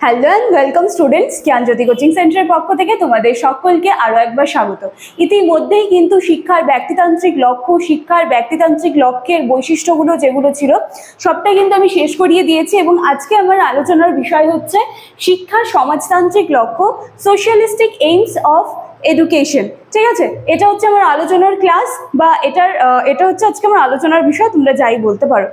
Hello and welcome students, Gyanjyoti coaching সেন্টারের পক্ষ থেকে তোমাদের সকলকে আরও একবার স্বাগত। ইতিমধ্যেই কিন্তু শিক্ষার ব্যক্তিতান্ত্রিক লক্ষ্য, শিক্ষার ব্যক্তিতান্ত্রিক লক্ষ্যের বৈশিষ্ট্যগুলো যেগুলো ছিল সবটাই কিন্তু আমি শেষ করিয়ে দিয়েছি এবং আজকে আমার আলোচনার বিষয় হচ্ছে শিক্ষার সমাজতান্ত্রিক লক্ষ্য, সোশ্যালিস্টিক এইমস অফ এডুকেশন। ঠিক আছে, এটা হচ্ছে আমার আলোচনার ক্লাস বা এটা হচ্ছে আজকে আমার আলোচনার বিষয়, তোমরা যাই বলতে পারো।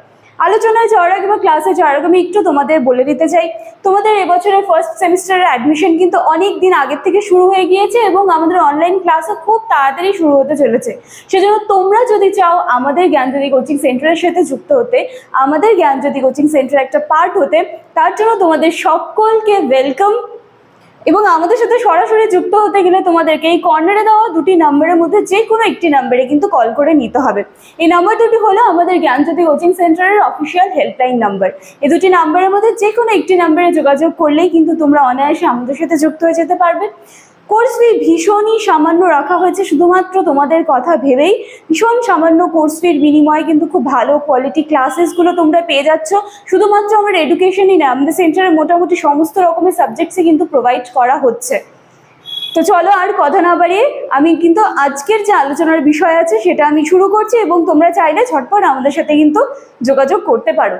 আলোচনায় যাওয়ার আগে বা ক্লাসে যাওয়ার আগে আমি একটু তোমাদের বলে দিতে চাই, তোমাদের এবছরের ফার্স্ট সেমিস্টারের অ্যাডমিশন কিন্তু অনেক দিন আগের থেকে শুরু হয়ে গিয়েছে এবং আমাদের অনলাইন ক্লাসও খুব তাড়াতাড়ি শুরু হতে চলেছে। সেজন্য তোমরা যদি চাও আমাদের জ্ঞানজ্যোতি কোচিং সেন্টারের সাথে যুক্ত হতে, আমাদের জ্ঞানজ্যোতি কোচিং সেন্টারের একটা পার্ট হতে, তার জন্য তোমাদের সকলকে ওয়েলকাম। এবং আমাদের সাথে সরাসরি যুক্ত হতে গেলে তোমাদেরকে এই কর্নারে দেওয়া দুটি নাম্বারের মধ্যে যে কোনো একটি নাম্বারে কিন্তু কল করে নিতে হবে। এই নাম্বার দুটি হলো আমাদের জ্ঞানজ্যোতি কোচিং সেন্টারের অফিসিয়াল হেল্পলাইন নাম্বার। এই দুটি নাম্বারের মধ্যে যে কোনো একটি নাম্বারে যোগাযোগ করলেই কিন্তু তোমরা অনায়াসে আমাদের সাথে যুক্ত হয়ে যেতে পারবে। কোর্স ফি ভীষণই সামান্য রাখা হয়েছে, শুধুমাত্র তোমাদের কথা ভেবেই। ভীষণ সামান্য কোর্স ফির বিনিময়ে কিন্তু খুব ভালো কোয়ালিটি ক্লাসেসগুলো তোমরা পেয়ে যাচ্ছ। শুধুমাত্র আমার এডুকেশনই না, আমাদের সেন্টারে মোটামুটি সমস্ত রকমের সাবজেক্টসই কিন্তু প্রোভাইড করা হচ্ছে। তো চলো আর কথা না বাড়িয়ে আমি কিন্তু আজকের যে আলোচনার বিষয় আছে সেটা আমি শুরু করছি এবং তোমরা চাইলে ঝটপট আমাদের সাথে কিন্তু যোগাযোগ করতে পারো।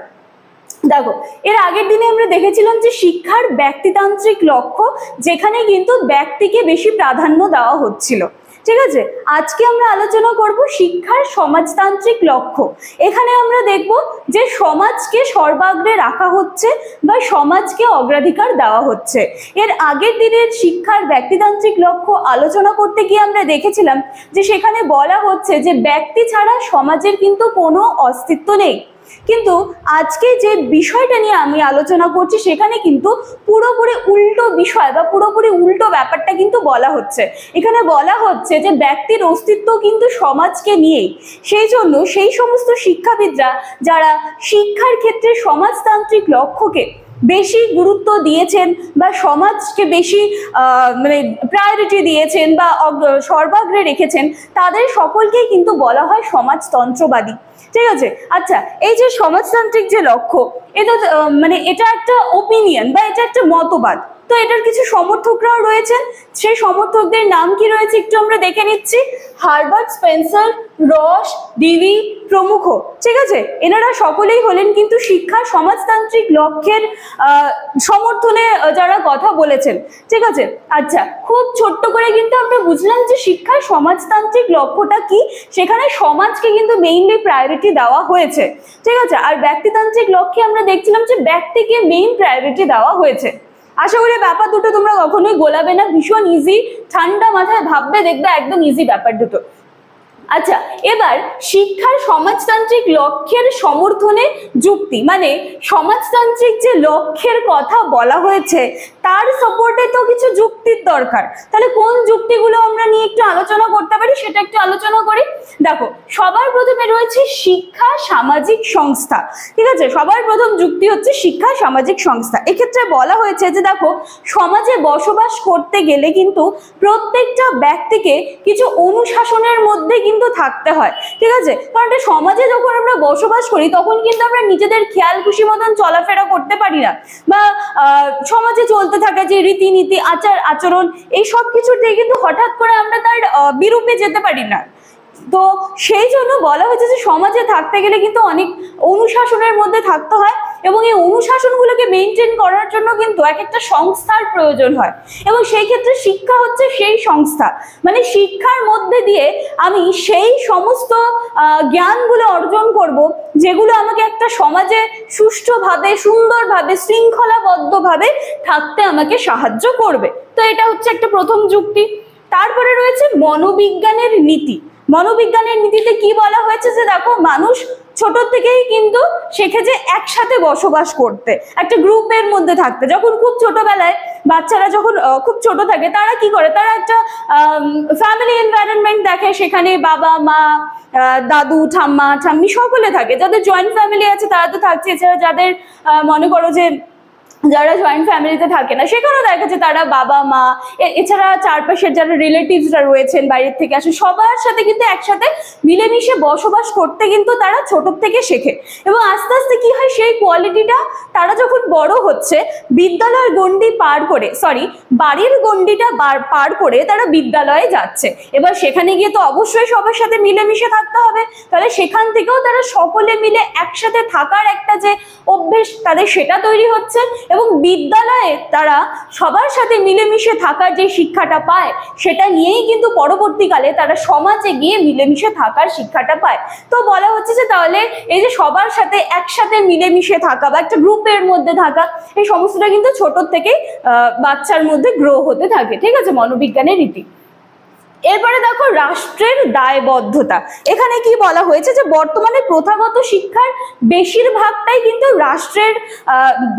দেখো, এর আগের দিনে আমরা দেখেছিলাম যে শিক্ষার ব্যক্তিতান্ত্রিক লক্ষ্য, যেখানে কিন্তু ব্যক্তিকে বেশি প্রাধান্য দেওয়া হচ্ছিল। ঠিক আছে, আজকে আমরা আলোচনা করব শিক্ষার সমাজতান্ত্রিক লক্ষ্য। এখানে আমরা দেখব যে সমাজকে সর্বাগ্রে রাখা হচ্ছে বা সমাজকে অগ্রাধিকার দেওয়া হচ্ছে। এর আগের দিনের শিক্ষার ব্যক্তিতান্ত্রিক লক্ষ্য আলোচনা করতে গিয়ে আমরা দেখেছিলাম যে সেখানে বলা হচ্ছে যে ব্যক্তি ছাড়া সমাজের কিন্তু কোনো অস্তিত্ব নেই। কিন্তু আজকে যে বিষয়টা নিয়ে আমি আলোচনা করছি সেখানে কিন্তু পুরোপুরি উল্টো বিষয় বা পুরোপুরি উল্টো ব্যাপারটা কিন্তু বলা হচ্ছে। এখানে বলা হচ্ছে যে ব্যক্তির অস্তিত্ব কিন্তু সমাজকে নিয়েই। সেই জন্য সেই সমস্ত শিক্ষাবিদরা যারা শিক্ষার ক্ষেত্রে সমাজতান্ত্রিক লক্ষ্যকে বেশি গুরুত্ব দিয়েছেন বা সমাজকে বেশি প্রায়োরিটি দিয়েছেন বা সর্বাগ্রে রেখেছেন, তাদের সকলকেই কিন্তু বলা হয় সমাজতন্ত্রবাদী। ঠিক আছে, আচ্ছা, এই যে সমাজতান্ত্রিক যে লক্ষ্য, এটা এটা একটা ওপিনিয়ন বা এটা একটা মতবাদ। তো এটার কিছু সমর্থকরাও রয়েছেন, সেই সমর্থকদের নাম কি রয়েছে একটু আমরা দেখে নিচ্ছি। হার্বার্ট, স্পেন্সার, রস, ডিভি প্রমুখ। ঠিক আছে, এনারা সকলেই হলেন কিন্তু শিক্ষার সমাজতান্ত্রিক লক্ষ্যের সমর্থনে যারা কথা বলেছেন। ঠিক আছে, আচ্ছা, খুব ছোট্ট করে কিন্তু আমরা বুঝলাম যে শিক্ষার সমাজতান্ত্রিক লক্ষ্যটা কি। সেখানে সমাজকে কিন্তু মেইনলি প্রায়োরিটি দেওয়া হয়েছে। ঠিক আছে, আর ব্যক্তিতান্ত্রিক লক্ষ্যে আমরা দেখছিলাম যে ব্যক্তিকে মেইন প্রায়োরিটি দেওয়া হয়েছে। আশা করি ব্যাপার দুটো তোমরা কখনোই গোলাবে না, ভীষণ ইজি, ঠান্ডা মাথায় ভাববে, দেখবে একদম ইজি ব্যাপার দুটো। আচ্ছা, এবার শিক্ষার সমাজতান্ত্রিক লক্ষ্যের সমর্থনে যুক্তি, মানে সমাজতান্ত্রিক যে লক্ষ্যের কথা বলা হয়েছে তার সাপোর্টে তো কিছু যুক্তির দরকার। তাহলে কোন যুক্তিগুলো আমরা নিয়ে একটু আলোচনা করতে পারি সেটা একটু আলোচনা করি। দেখো, সবার প্রথমে রয়েছে শিক্ষা সামাজিক সংস্থা। ঠিক আছে, সবার প্রথম যুক্তি হচ্ছে শিক্ষা সামাজিক সংস্থা। এক্ষেত্রে বলা হয়েছে যে দেখো, সমাজে বসবাস করতে গেলে কিন্তু প্রত্যেকটা ব্যক্তিকে কিছু অনুশাসনের মধ্যে কিন্তু থাকতে হয়। ঠিক আছে, কারণ সমাজে যখন আমরা বসবাস করি তখন কিন্তু আমরা নিজেদের খেয়াল খুশি মতন চলাফেরা করতে পারি না, বা সমাজে চলতে থাকে যে রীতিনীতি, আচার আচরণ, এই সব কিছুতে কিন্তু হঠাৎ করে আমরা তার বিরূপে যেতে পারি না। তো সেই জন্য বলা হয়েছে যে সমাজে থাকতে গেলে কিন্তু অনেক অনুশাসনের মধ্যে থাকতে হয় এবং এই অনুশাসনগুলোকে মেনটেন করার জন্য কিন্তু এক একটা সংস্থার প্রয়োজন হয় এবং সেই ক্ষেত্রে শিক্ষা হচ্ছে সেই সংস্থা। মানে শিক্ষার মধ্যে দিয়ে আমি সেই সমস্ত জ্ঞানগুলো অর্জন করব যেগুলো আমাকে একটা সমাজে সুষ্ঠুভাবে, সুন্দরভাবে, শৃঙ্খলাবদ্ধভাবে থাকতে আমাকে সাহায্য করবে। তো এটা হচ্ছে একটা প্রথম যুক্তি। তারপরে রয়েছে মনোবিজ্ঞানের নীতি। মনোবিজ্ঞানের নীতিতে কি বলা হয়েছে যে দেখো, মানুষ ছোট থেকেই কিন্তু শেখে যে একসাথে বসবাস করতে, একটা গ্রুপের মধ্যে থাকতে। যখন খুব ছোটবেলায় বাচ্চারা যখন খুব ছোট থাকে তারা কি করে, তারা একটা ফ্যামিলি এনভায়রনমেন্ট দেখে, সেখানে বাবা মা, দাদু ঠাম্মা ঠাম্মি সকলে থাকে। যাদের জয়েন্ট ফ্যামিলি আছে তারা তো থাকছে, এছাড়া যাদের মনে করো যে যারা জয়েন্ট ফ্যামিলিতে থাকে না সেখানেও দেখা যায় তারা বাবা মা, এছাড়া চারপাশের যারা রিলেটিভসরা রয়েছেন বাইরের থেকে আসে, সবার সাথে কিন্তু একসাথে মিলেমিশে বসবাস করতে কিন্তু তারা ছোট থেকে শেখে এবং আস্তে আস্তে কি হয়, সেই কোয়ালিটিটা তারা যখন বড় হচ্ছে বিদ্যালয়ের গণ্ডি পার করে, বাড়ির গণ্ডিটা পার করে তারা বিদ্যালয়ে যাচ্ছে। এবার সেখানে গিয়ে তো অবশ্যই সবার সাথে মিলেমিশে থাকতে হবে, তাহলে সেখান থেকেও তারা সকলে মিলে একসাথে থাকার একটা যে অভ্যেস তাদের সেটা তৈরি হচ্ছে, এবং বিদ্যালয়ে তারা সবার সাথে মিলেমিশে থাকার যে শিক্ষাটা পায় সেটা নিয়েই কিন্তু পরবর্তীকালে তারা সমাজে গিয়ে মিলেমিশে থাকার শিক্ষাটা পায়। তো বলা হচ্ছে যে তাহলে এই যে সবার সাথে একসাথে মিলেমিশে থাকা বা একটা গ্রুপের মধ্যে থাকা, এই সমস্তটা কিন্তু ছোট থেকেই বাচ্চার মধ্যে গ্রো হতে থাকে। ঠিক আছে, মনোবিজ্ঞানের রীতি। এরপরে দেখো রাষ্ট্রের দায়বদ্ধতা। এখানে কি বলা হয়েছে যে বর্তমানে প্রথাগত শিক্ষার বেশিরভাগটাই কিন্তু রাষ্ট্রের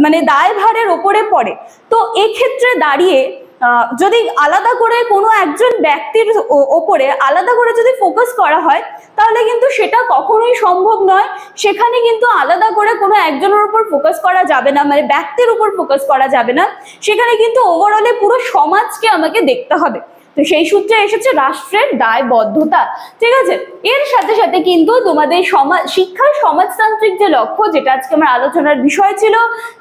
মানে দায়ভারের ওপরে পড়ে। তো এক্ষেত্রে দাঁড়িয়ে যদি আলাদা করে কোনো একজন ব্যক্তির ওপরে আলাদা করে যদি ফোকাস করা হয় তাহলে কিন্তু সেটা কখনোই সম্ভব নয়। সেখানে কিন্তু আলাদা করে কোনো একজনের উপর ফোকাস করা যাবে না, মানে ব্যক্তির উপর ফোকাস করা যাবে না, সেখানে কিন্তু ওভারঅলে পুরো সমাজকে আমাকে দেখতে হবে। তো সেই সূত্রে এসেছে রাষ্ট্রের দায়বদ্ধতা। ঠিক আছে, এর সাথে সাথে কিন্তু তোমাদের শিক্ষার সমাজতান্ত্রিক যে লক্ষ্য, যেটা আজকে আমার আলোচনার বিষয় ছিল,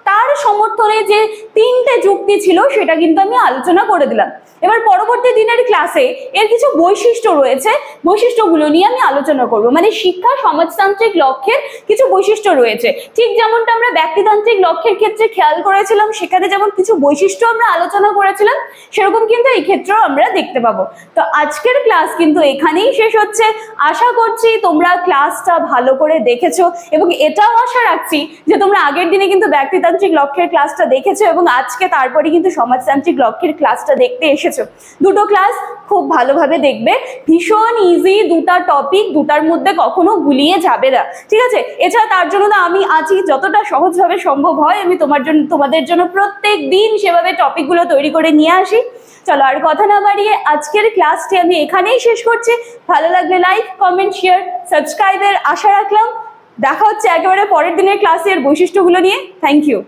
তার সমর্থনে যে 3টে যুক্তি ছিল সেটা কিন্তু আমি আলোচনা করে দিলাম। এবার পরবর্তী দিনের ক্লাসে এর কিছু বৈশিষ্ট্য রয়েছে, বৈশিষ্ট্যগুলো নিয়ে আমি আলোচনা করব। মানে শিক্ষা সমাজতান্ত্রিক লক্ষ্যের কিছু বৈশিষ্ট্য রয়েছে, ঠিক যেমনটা আমরা ব্যক্তিতান্ত্রিক লক্ষ্যের ক্ষেত্রে খেয়াল করেছিলাম, সেখানে যেমন কিছু বৈশিষ্ট্য আমরা আলোচনা করেছিলাম, সেরকম কিন্তু এই ক্ষেত্রেও আমরা দেখতে পাবো। তো আজকের ক্লাস কিন্তু এখানেই শেষ হচ্ছে। আশা করছি তোমরা ক্লাসটা ভালো করে দেখেছো, এবং এটাও আশা রাখছি যে তোমরা আগের দিনে কিন্তু ব্যক্তিতান্ত্রিক লক্ষ্যের ক্লাসটা দেখেছো এবং আজকে তারপরে কিন্তু সমাজতান্ত্রিক লক্ষ্যের ক্লাসটা দেখতে এসেছো। দুটো ক্লাস খুব ভালোভাবে দেখবে, ভীষণ ইজি দুটা টপিক, দুটার মধ্যে কখনো গুলিয়ে যাবে না। ঠিক আছে, এছাড়া তার জন্য না আমি আছি যতটা সহজভাবে সম্ভব হয় আমি তোমাদের জন্য প্রত্যেক দিন সেভাবে টপিকগুলো তৈরি করে নিয়ে আসি। চলো আর কথা না বাড়িয়ে আজকের ক্লাসটি আমি এখানেই শেষ করছি। ভালো লাগলে লাইক, কমেন্ট, শেয়ার, সাবস্ক্রাইবের আশা রাখলাম। দেখা হচ্ছে একেবারে পরের দিনের ক্লাসের বৈশিষ্ট্যগুলো নিয়ে। Thank you.